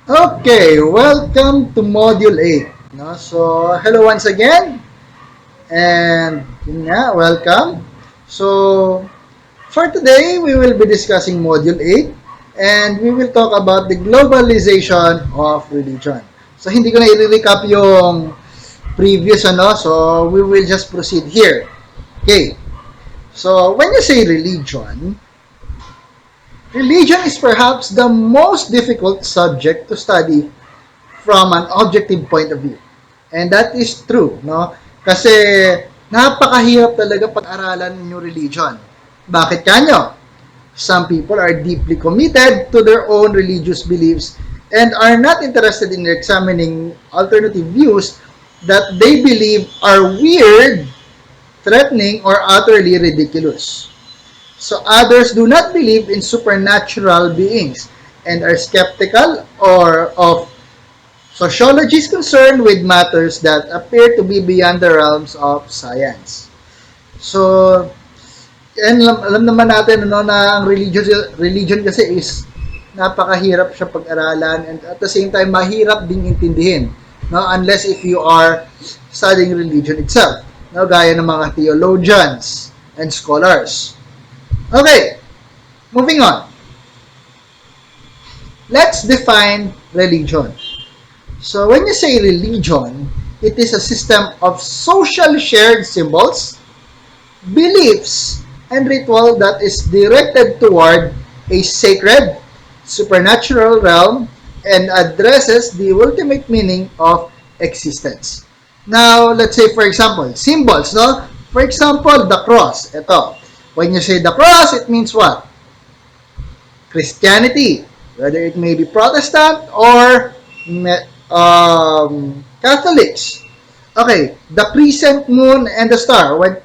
Okay, welcome to Module 8. No? So, hello once again, and yun nga, welcome. So, for today, we will be discussing Module 8, and we will talk about the globalization of religion. So, hindi ko na i-recap yung previous, so we will just proceed here. Okay, so when you say religion, religion is perhaps the most difficult subject to study from an objective point of view. And that is true, no? Kasi napakahirap talaga pag-aralan yung religion. Bakit kanyo? Some people are deeply committed to their own religious beliefs and are not interested in examining alternative views that they believe are weird, threatening, or utterly ridiculous. So others do not believe in supernatural beings and are skeptical or of sociology is concerned with matters that appear to be beyond the realms of science. So, yan, alam naman natin na ang religion kasi is napakahirap siya pag-aralan and at the same time mahirap ding intindihin, no, unless if you are studying religion itself, no, gaya ng mga theologians and scholars. Okay, moving on. Let's define religion. So when you say religion, it is a system of social shared symbols, beliefs, and ritual that is directed toward a sacred, supernatural realm and addresses the ultimate meaning of existence. Now, let's say for example, symbols, no? For example, the cross. Ito. When you say the cross, it means what? Christianity, whether it may be Protestant or Catholics. Okay, the crescent moon and the star. What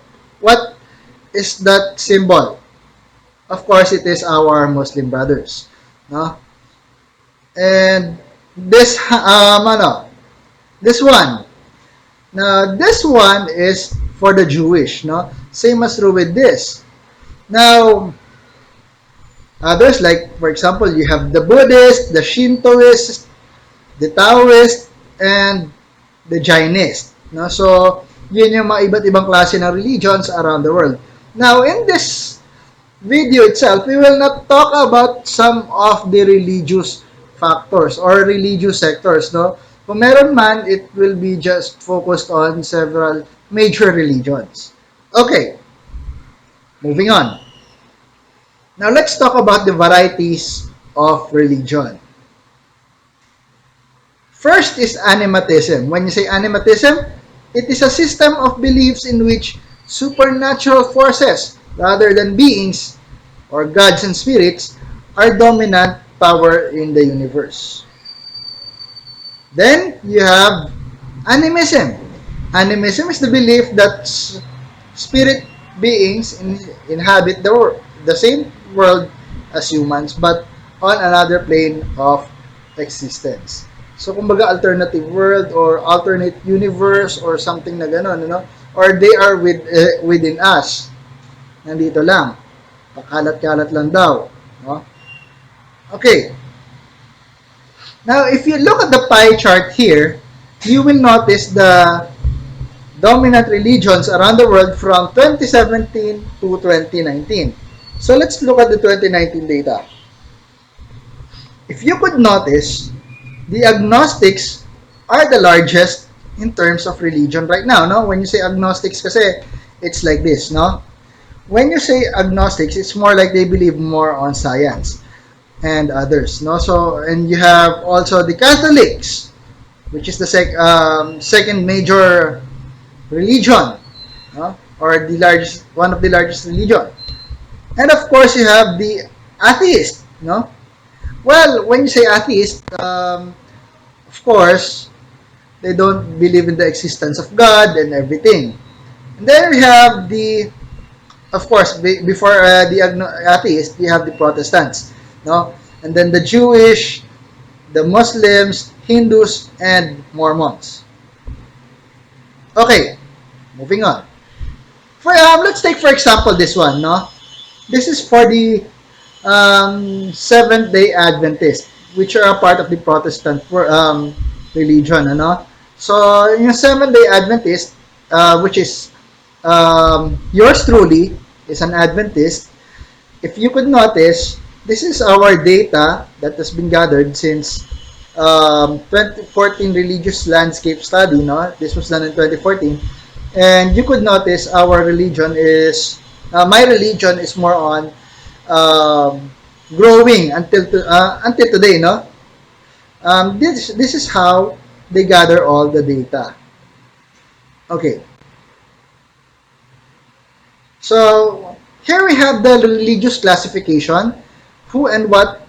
is that symbol? Of course, it is our Muslim brothers, no? And this this one. Now, this one is for the Jewish, no? Same as true with this. Now, others like, for example, you have the Buddhist, the Shintoist, the Taoist, and the Jainist. No? So, yun yung mga iba't ibang klase ng religions around the world. Now, in this video itself, we will not talk about some of the religious factors or religious sectors. No? Kung meron man, it will be just focused on several major religions. Okay, moving on. Now, let's talk about the varieties of religion. First is animatism. When you say animatism, it is a system of beliefs in which supernatural forces, rather than beings or gods and spirits, are dominant power in the universe. Then you have animism. Animism is the belief that spirit beings inhabit the same world as humans but on another plane of existence. So, kumbaga, alternative world or alternate universe or something na gano'n, or they are within us. Nandito lang. Pakalat-kalat lang daw. No? Okay. Now, if you look at the pie chart here, you will notice the dominant religions around the world from 2017 to 2019. So, let's look at the 2019 data. If you could notice, the agnostics are the largest in terms of religion right now, no? When you say agnostics kasi, it's like this, no? When you say agnostics, it's more like they believe more on science and others, no? So, and you have also the Catholics, which is the second major religion, no? Or the largest, one of the largest religion. And of course, you have the atheist, no? Well, when you say atheist, of course, they don't believe in the existence of God and everything. And then we have of course, before the atheist, we have the Protestants, no? And then the Jewish, the Muslims, Hindus, and Mormons. Okay, moving on. Let's take for example this one, no? This is for the Seventh-day Adventist. which are a part of the Protestant religion, ano? So, yung Seventh-day Adventist, which is yours truly, is an Adventist. If you could notice, this is our data that has been gathered since 2014 religious landscape study. No, this was done in 2014, and you could notice our religion is my religion is more on growing until today. No, this is how they gather all the data. Okay, so here we have the religious classification, who and what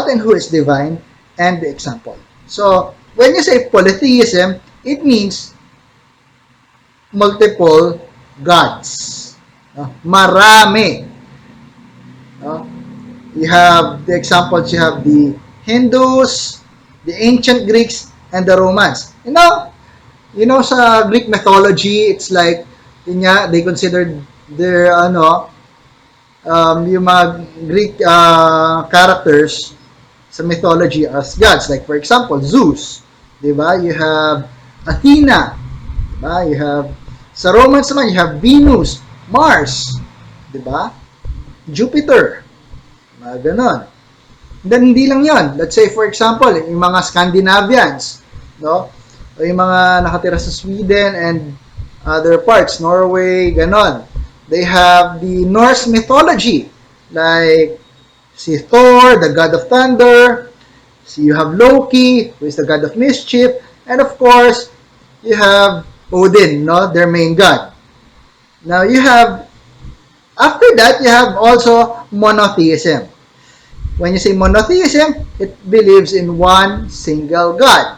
and who is divine, and the example. So when you say polytheism, it means multiple gods. No? Marami. No? You have the examples, you have the Hindus, the ancient Greeks, and the Romans. Sa Greek mythology, it's like, they considered their, yung mga Greek characters sa mythology as gods. Like, for example, Zeus. Diba? You have Athena. Diba? You have, sa Romans naman, you have Venus, Mars. Diba? Jupiter. Mga ganon. Then, hindi lang yon. Let's say, for example, yung mga Scandinavians. No? O yung mga nakatira sa Sweden and other parts, Norway, ganon. They have the Norse mythology, like si Thor, the god of thunder. You have Loki, who is the god of mischief, and of course, you have Odin, no, their main god. Now after that, you have also monotheism. When you say monotheism, it believes in one single god.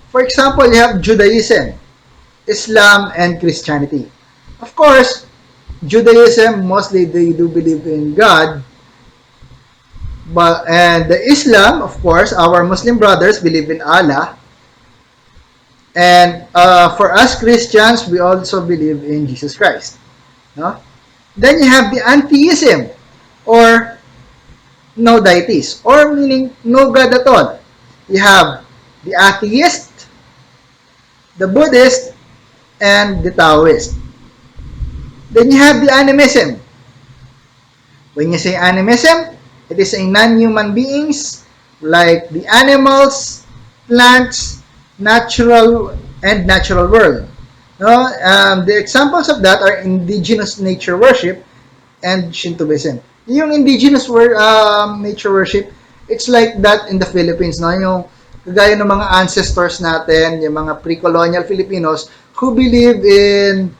For example, you have Judaism, Islam, and Christianity. Of course, Judaism, mostly they do believe in God, and the Islam, of course, our Muslim brothers believe in Allah, and for us Christians, we also believe in Jesus Christ. No? Then you have the antheism, or no deities, or meaning no God at all. You have the atheist, the Buddhist, and the Taoist. Then you have the animism. When you say animism, it is a non-human beings like the animals, plants, natural world. No? The examples of that are indigenous nature worship and Shintoism. Yung indigenous nature worship, it's like that in the Philippines. No? Yung kagaya ng mga ancestors natin, yung mga pre-colonial Filipinos who believe in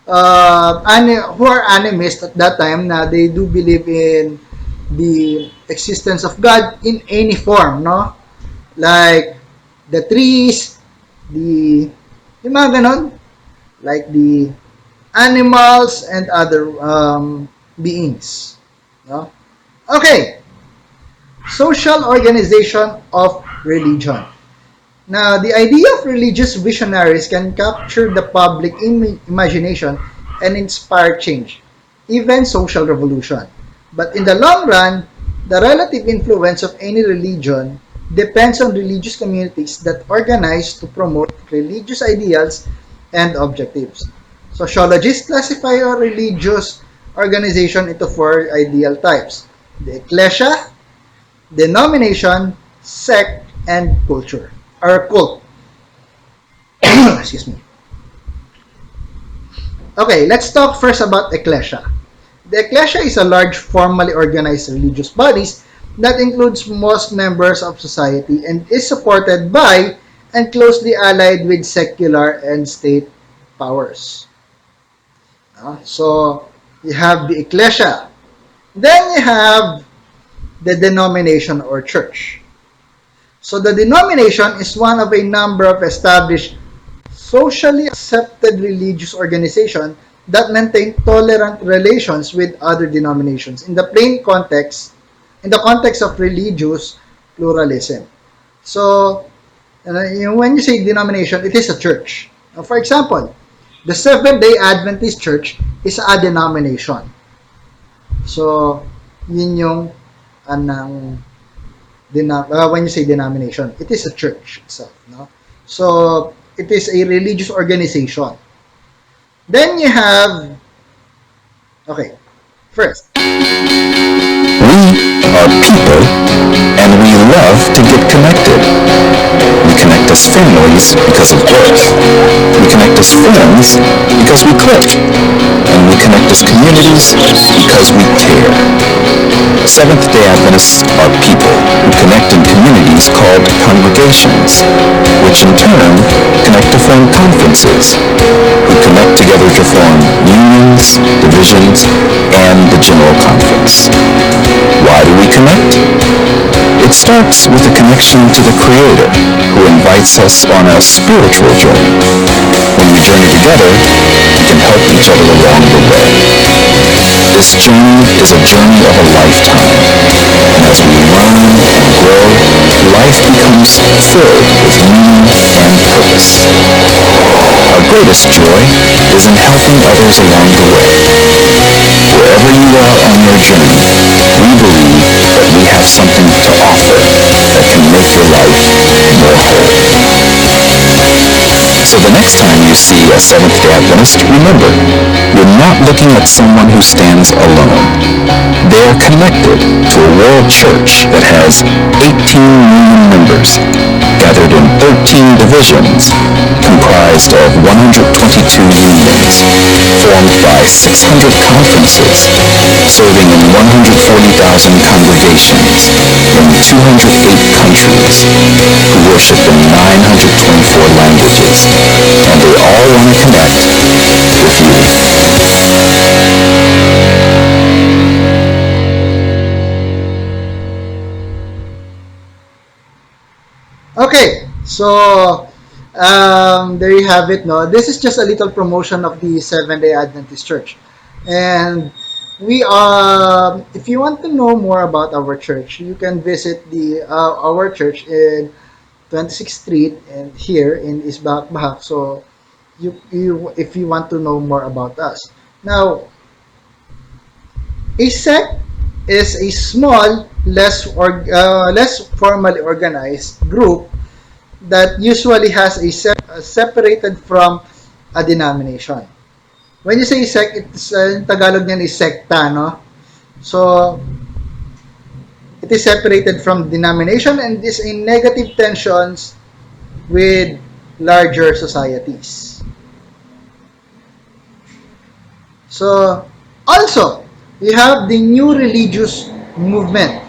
who are animists at that time, na they do believe in the existence of God in any form, no? Like the trees, yung mga ganon, like the animals and other beings, no? Okay, social organization of religion. Now, the idea of religious visionaries can capture the public imagination and inspire change, even social revolution. But in the long run, the relative influence of any religion depends on religious communities that organize to promote religious ideals and objectives. Sociologists classify our religious organization into four ideal types: the ecclesia, denomination, sect, and culture. Or cult. Excuse me. Okay, let's talk first about ecclesia. The ecclesia is a large formally organized religious bodies that includes most members of society and is supported by and closely allied with secular and state powers. So, you have the ecclesia. Then you have the denomination or church. So the denomination is one of a number of established, socially accepted religious organizations that maintain tolerant relations with other denominations in the context of religious pluralism. So, when you say denomination, it is a church. For example, the Seventh-day Adventist Church is a denomination. So, yun yung anang when you say denomination, it is a church itself, no? So it is a religious organization. Then you have, okay, first, We are people, and we love to get connected. We connect as families because of birth. We connect as friends because we click. And we connect as communities because we care. Seventh-day Adventists are people who connect in communities called congregations, which in turn connect to form conferences, who connect together to form unions, divisions, and the General Conference. Why do we connect? It starts with a connection to the Creator, who invites us on a spiritual journey. When we journey together, we can help each other along the way. This journey is a journey of a lifetime, and as we learn and grow, life becomes filled with meaning and purpose. Our greatest joy is in helping others along the way. Wherever you are on your journey, we believe that we have something to offer that can make your life more whole. So the next time you see a Seventh-day Adventist, remember, you're not looking at someone who stands alone. They are connected to a world church that has 18 million members, gathered in 13 divisions, comprised of 122 unions, formed by 600 conferences, serving in 140,000 congregations in 208 countries, who worship in 924 languages, and they all want to connect with you. okay, so there you have it, no? This is just a little promotion of the Seventh-day Adventist Church. And we are, if you want to know more about our church, you can visit our church in 26th Street and here in Isbak Bahak. So if you want to know more about us. Now, a sect is a small, less formally organized group that usually has separated from a denomination. When you say sect, it's in Tagalog niyan is sekta, no? So it is separated from denomination and is in negative tensions with larger societies. So also, we have the new religious movement.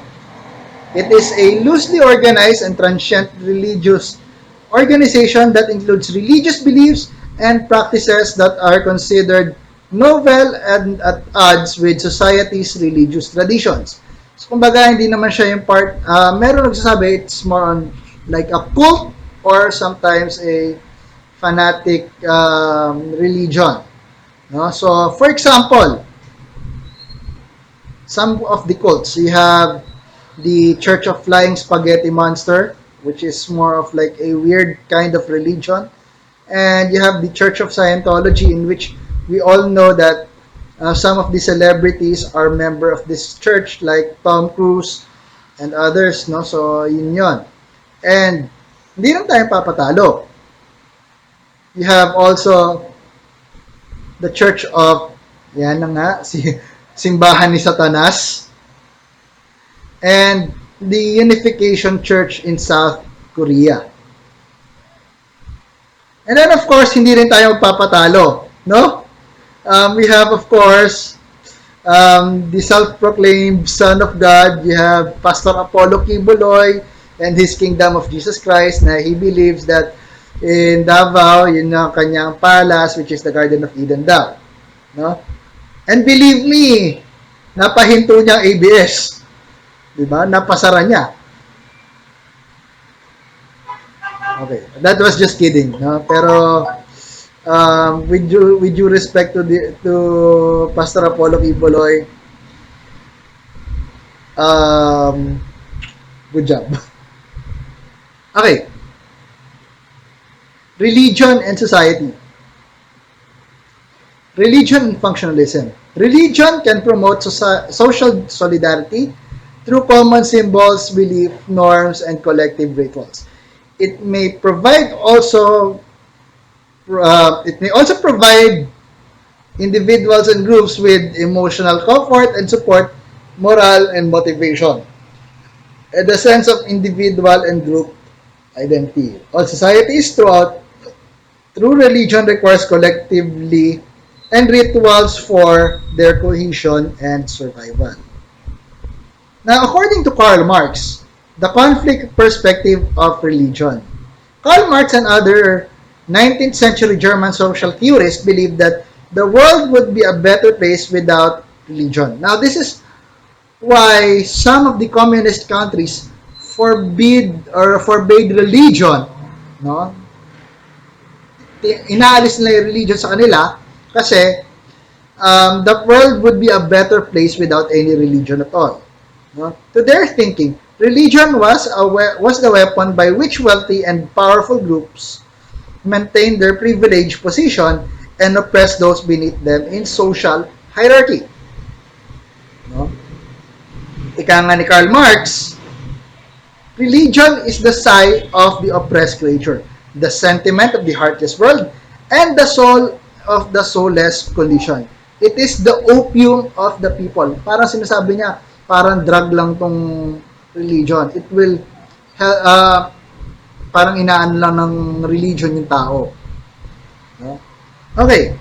It is a loosely organized and transient religious organization that includes religious beliefs and practices that are considered novel and at odds with society's religious traditions. So, kumbaga, hindi naman siya yung part, meron nagsasabi, it's more on like a cult or sometimes a fanatic religion. No? So, for example, some of the cults, you have the Church of Flying Spaghetti Monster, which is more of like a weird kind of religion. And you have the Church of Scientology, in which we all know that some of the celebrities are member of this church, like Tom Cruise and others, no? So, yun yun. And hindi lang tayo papatalo. You have also the Church of, yan na nga, simbahan ni Satanas, and the Unification Church in South Korea. And then, of course, hindi rin tayo magpapatalo, no? We have, of course, the self-proclaimed Son of God. You have Pastor Apollo Kibuloy and his Kingdom of Jesus Christ, na he believes that in Davao, yun ang kanyang palace, which is the Garden of Eden daw. No? And believe me, napahinto niya ang ABS. Diba? Napasara niya. Okay, that was just kidding, no? Pero with due respect to Pastor Apollo Kibuloy, good job. Okay. Religion and society. Religion and functionalism. Religion can promote social solidarity, through common symbols, belief, norms, and collective rituals. It may provide also it may also provide individuals and groups with emotional comfort and support, morale and motivation, and a sense of individual and group identity. All societies through religion requires collectively and rituals for their cohesion and survival. Now, according to Karl Marx, the conflict perspective of religion. Karl Marx and other 19th century German social theorists believed that the world would be a better place without religion. Now, this is why some of the communist countries forbade religion, no? Inaalis nila yung religion sa kanila kasi the world would be a better place without any religion at all. No? To their thinking, religion was the weapon by which wealthy and powerful groups maintained their privileged position and oppressed those beneath them in social hierarchy. No? Ika nga ni Karl Marx, religion is the sigh of the oppressed creature, the sentiment of the heartless world, and the soul of the soulless condition. It is the opium of the people. Parang sinasabi niya, parang drug lang tong religion. It will, parang inaan lang ng religion yung tao. No? Okay.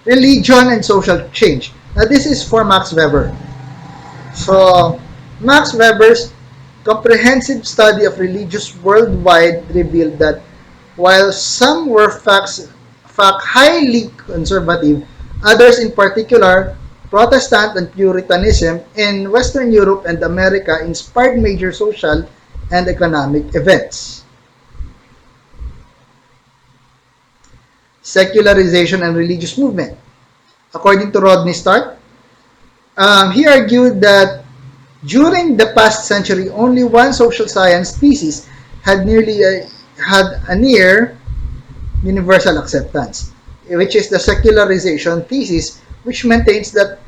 Religion and social change. Now, this is for Max Weber. So, Max Weber's comprehensive study of religious worldwide revealed that while some were highly conservative, others in particular, Protestant and Puritanism in Western Europe and America inspired major social and economic events. Secularization and religious movement. According to Rodney Stark, he argued that during the past century, only one social science thesis had had a near universal acceptance, which is the secularization thesis, which maintains that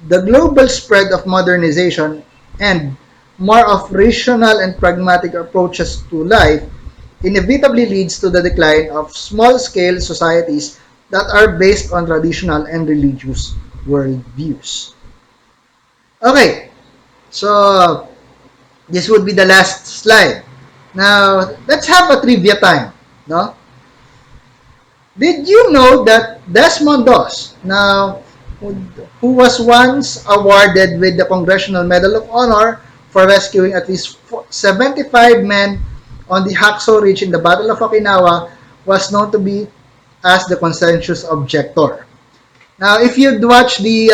the global spread of modernization and more of rational and pragmatic approaches to life inevitably leads to the decline of small-scale societies that are based on traditional and religious worldviews. Okay, so this would be the last slide. Now, let's have a trivia time. No? Did you know that Desmond Doss, now who was once awarded with the Congressional Medal of Honor for rescuing at least 75 men on the Hacksaw Ridge in the Battle of Okinawa, was known to be as the consensus objector. Now, if you'd watch the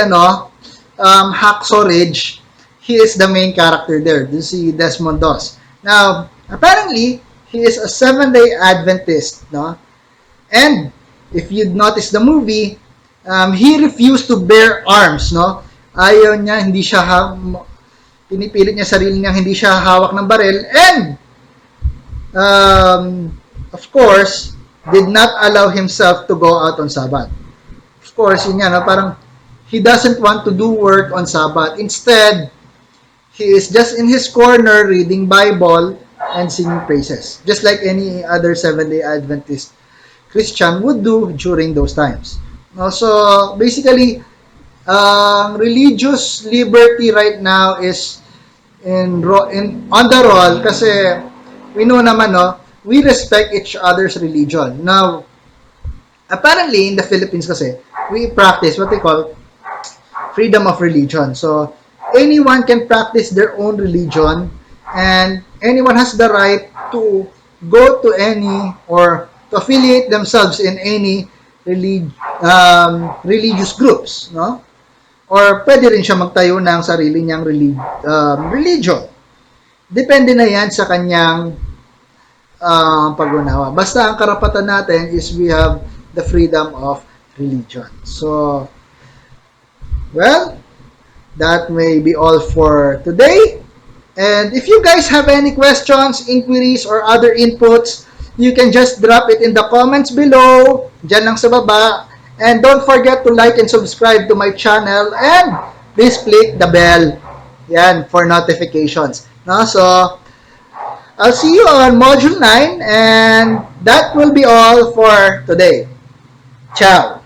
Hacksaw Ridge, he is the main character there. You see Desmond Doss. Now, apparently, he is a Seventh-day Adventist, no? And if you'd notice the movie, he refused to bear arms, no? Ayaw niya, pinipilit niya sarili niya, hindi siya hawak ng baril, and of course, did not allow himself to go out on Sabbath. Of course, yun yan, no? Parang he doesn't want to do work on Sabbath. Instead, he is just in his corner reading Bible and singing praises, just like any other Seventh-day Adventist Christian would do during those times. So basically, religious liberty right now is on the roll kasi we know naman, no, we respect each other's religion. Now, apparently in the Philippines kasi, we practice what they call freedom of religion. So, anyone can practice their own religion and anyone has the right to go to any or to affiliate themselves in any religious groups, no? Or pwede rin siya magtayo ng sarili niyang religion. Depende na yan sa kanyang pag-unawa. Basta ang karapatan natin is we have the freedom of religion. So, well, that may be all for today. And if you guys have any questions, inquiries, or other inputs, you can just drop it in the comments below, dyan lang sa baba. And don't forget to like and subscribe to my channel and please click the bell Yan, for notifications. No? So, I'll see you on Module 9 and that will be all for today. Ciao!